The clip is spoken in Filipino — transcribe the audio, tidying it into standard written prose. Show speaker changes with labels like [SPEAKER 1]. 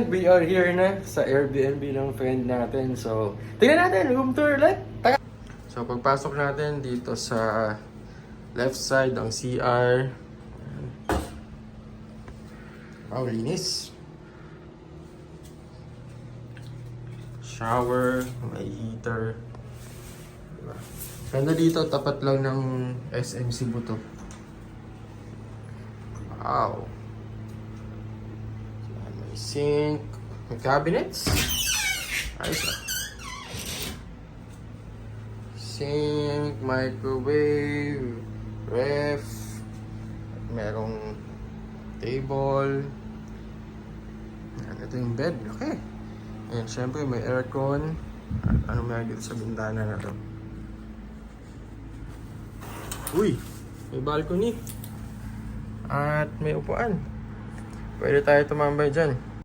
[SPEAKER 1] ngayon, we are here na sa Airbnb ng friend natin. So, tingnan natin, room tour ulit. Taka! So, pagpasok natin dito sa left side, ang CR. Wow, linis. Shower, may heater. Diba? Ganda dito, tapat lang ng SM Cebu to. Wow. May sink, may cabinets. Ayos ah. Sink, microwave, ref, merong table. Ito yung bed, okay. Ayan, syempre may aircon. At ano meron dito sa bintana na to? Uy, may balcony. At may upuan. Pwede tayo tumambay dyan.